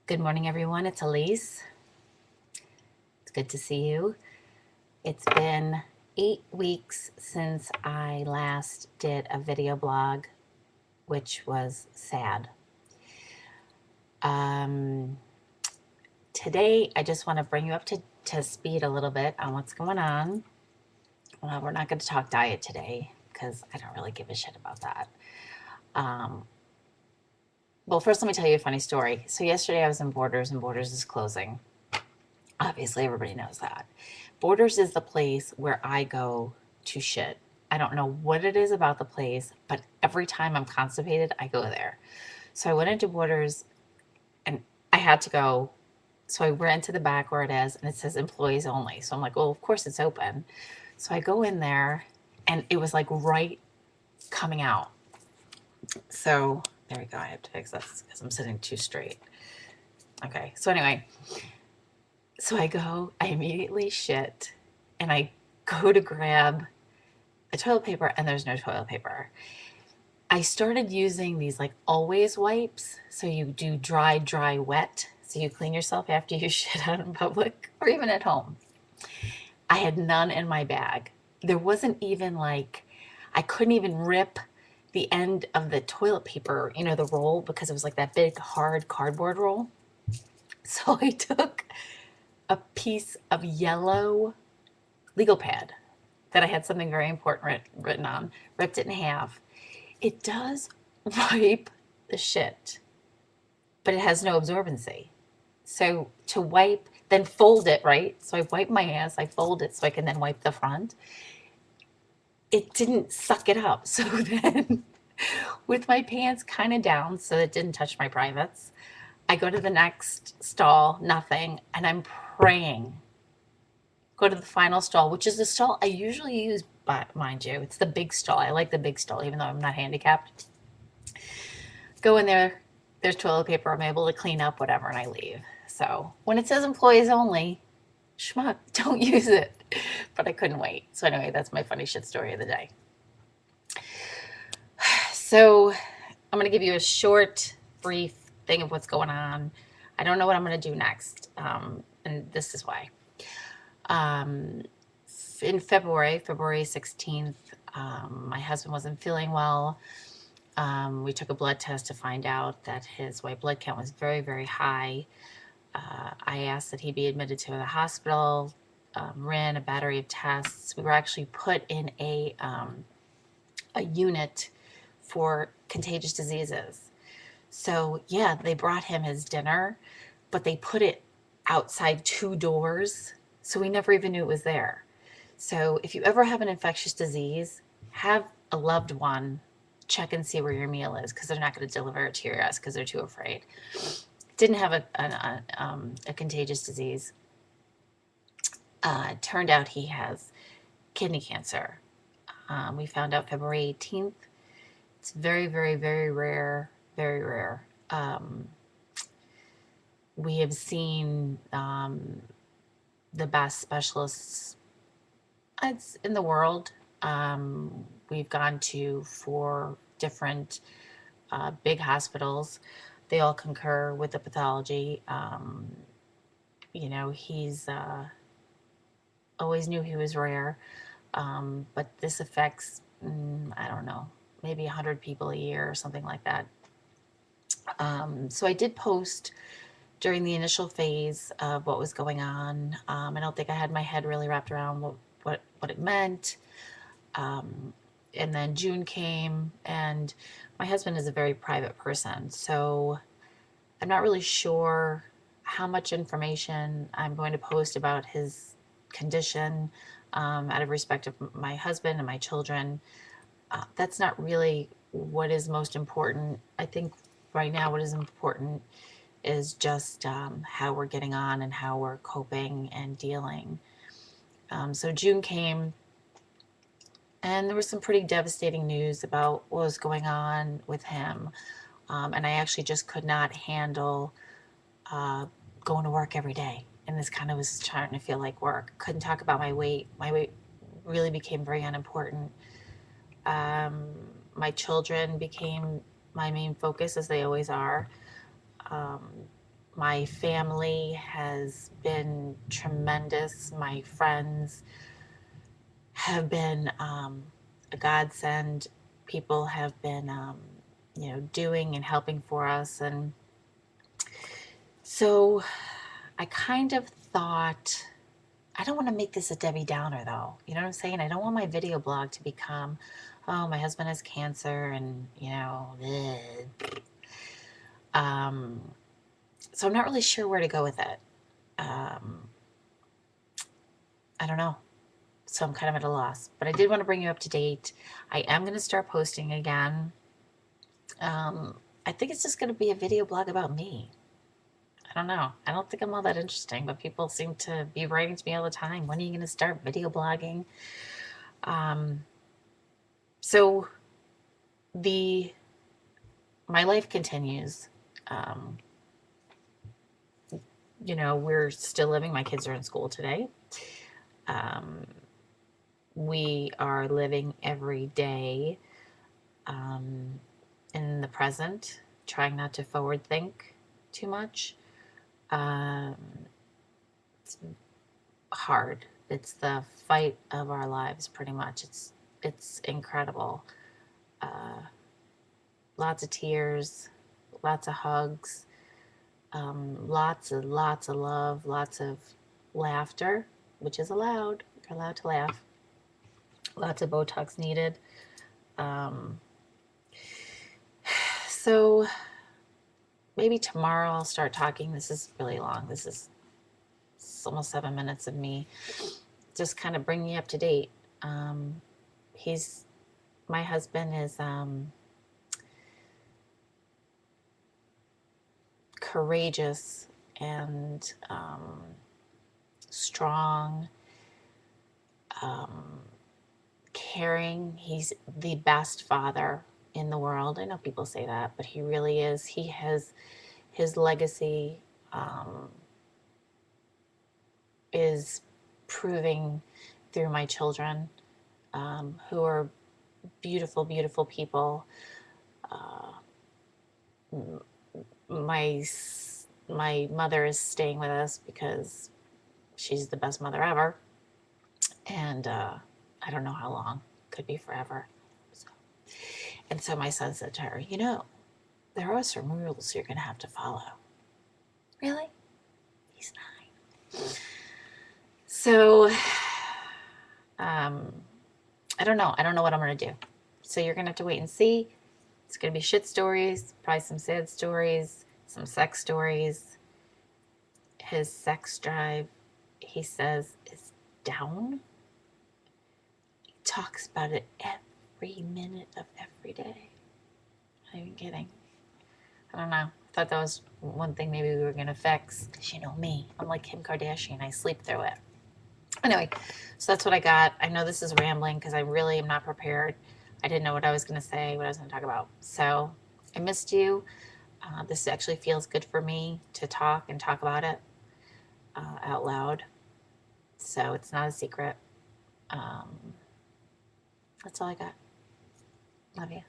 Good morning, everyone. It's Alyce. It's good to see you. It's been 8 weeks since I last did a video blog, which was sad. Um, Today, I just want to bring you up to speed a little bit on what's going on. Well, we're not going to talk diet today because I don't really give a shit about that. Um, well, first, let me tell you a funny story. So, yesterday I was in Borders, and Borders is closing. Obviously, everybody knows that. Borders is the place where I go to shit. I don't know what it is about the place, but every time I'm constipated, I go there. So I went into Borders and I had to go. So I ran to the back where it is and it says employees only. So I'm like, well, of course it's open. So I go in there and it was like right coming out. So there we go. I have to fix this because I'm sitting too straight. Okay. So anyway, so I go, I immediately shit, and I go to grab a toilet paper, and there's no toilet paper. I started using these like always wipes. So you do dry, dry, wet. So you clean yourself after you shit out in public or even at home. I had none in my bag. There wasn't even like, I couldn't even rip the end of the toilet paper, the roll, because it was like that big hard cardboard roll. So I took a piece of yellow legal pad that I had something very important written on, ripped it in half. It does wipe the shit, but it has no absorbency. So to wipe, then fold it, right? So I wipe my ass, I fold it so I can then wipe the front. It didn't suck it up. So then, with my pants kind of down so it didn't touch my privates, I go to the next stall, nothing, and I'm praying. Go to the final stall, which is the stall I usually use, but mind you, it's the big stall. I like the big stall, even though I'm not handicapped. Go in there, there's toilet paper, I'm able to clean up whatever, and I leave. So when it says employees only, schmuck, don't use it. But I couldn't wait. So anyway, that's my funny shit story of the day. So I'm going to give you a short, brief thing of what's going on. I don't know what I'm going to do next, and this is why. In February 16th, my husband wasn't feeling well. We took a blood test to find out that his white blood count was very, very high. I asked that he be admitted to the hospital, ran a battery of tests. We were actually put in a unit for contagious diseases. So, yeah, they brought him his dinner, but they put it outside 2 doors, so we never even knew it was there. So, if you ever have an infectious disease, have a loved one check and see where your meal is, because they're not going to deliver it to your house because they're too afraid. Didn't have a contagious disease. Turned out he has kidney cancer. We found out February 18th. It's very, very, very rare, very rare. We have seen the best specialists in the world. We've gone to 4 different big hospitals. They all concur with the pathology. He's always knew he was rare, but this affects, I don't know, maybe 100 people a year or something like that. So I did post during the initial phase of what was going on. I don't think I had my head really wrapped around what it meant. And then June came, and my husband is a very private person, so I'm not really sure how much information I'm going to post about his condition, out of respect of my husband and my children. That's not really what is most important. I think right now what is important is just how we're getting on and how we're coping and dealing. So June came, and there was some pretty devastating news about what was going on with him. And I actually just could not handle going to work every day. And this kind of was starting to feel like work. Couldn't talk about my weight. My weight really became very unimportant. My children became my main focus, as they always are. My family has been tremendous. My friends have been a godsend. People have been, doing and helping for us. And so I kind of thought, I don't want to make this a Debbie Downer though. You know what I'm saying? I don't want my video blog to become, oh, my husband has cancer and, bleh. Um, so I'm not really sure where to go with it. I don't know. So I'm kind of at a loss. But I did want to bring you up to date. I am going to start posting again. I think it's just going to be a video blog about me. I don't know. I don't think I'm all that interesting, but people seem to be writing to me all the time. When are you going to start video blogging? So the my life continues. Um, we're still living. My kids are in school today. We are living every day in the present, trying not to forward think too much. It's hard. It's the fight of our lives, pretty much. It's incredible. Lots of tears, lots of hugs, lots of love, lots of laughter, which is allowed. You're allowed to laugh. Lots of Botox needed. So maybe tomorrow I'll start talking. This is really long. It's almost 7 minutes of me just kind of bringing you up to date. He's my husband is courageous and strong, caring. He's the best father in the world. I know people say that, but he really is. He has his legacy is proving through my children, who are beautiful, beautiful people. My my mother is staying with us because she's the best mother ever, and I don't know how long. Could be forever. So, and so my son said to her, there are some rules you're going to have to follow. Really? He's 9. So, I don't know. I don't know what I'm going to do. So you're going to have to wait and see. It's going to be shit stories, probably some sad stories, some sex stories. His sex drive, he says, is down. He talks about it every minute of every day. Not even kidding. I don't know. I thought that was one thing maybe we were going to fix. Because you know me. I'm like Kim Kardashian. I sleep through it. Anyway, so that's what I got. I know this is rambling because I really am not prepared. I didn't know what I was going to say, what I was going to talk about. So I missed you. This actually feels good for me to talk and talk about it out loud. So it's not a secret. That's all I got. Love you.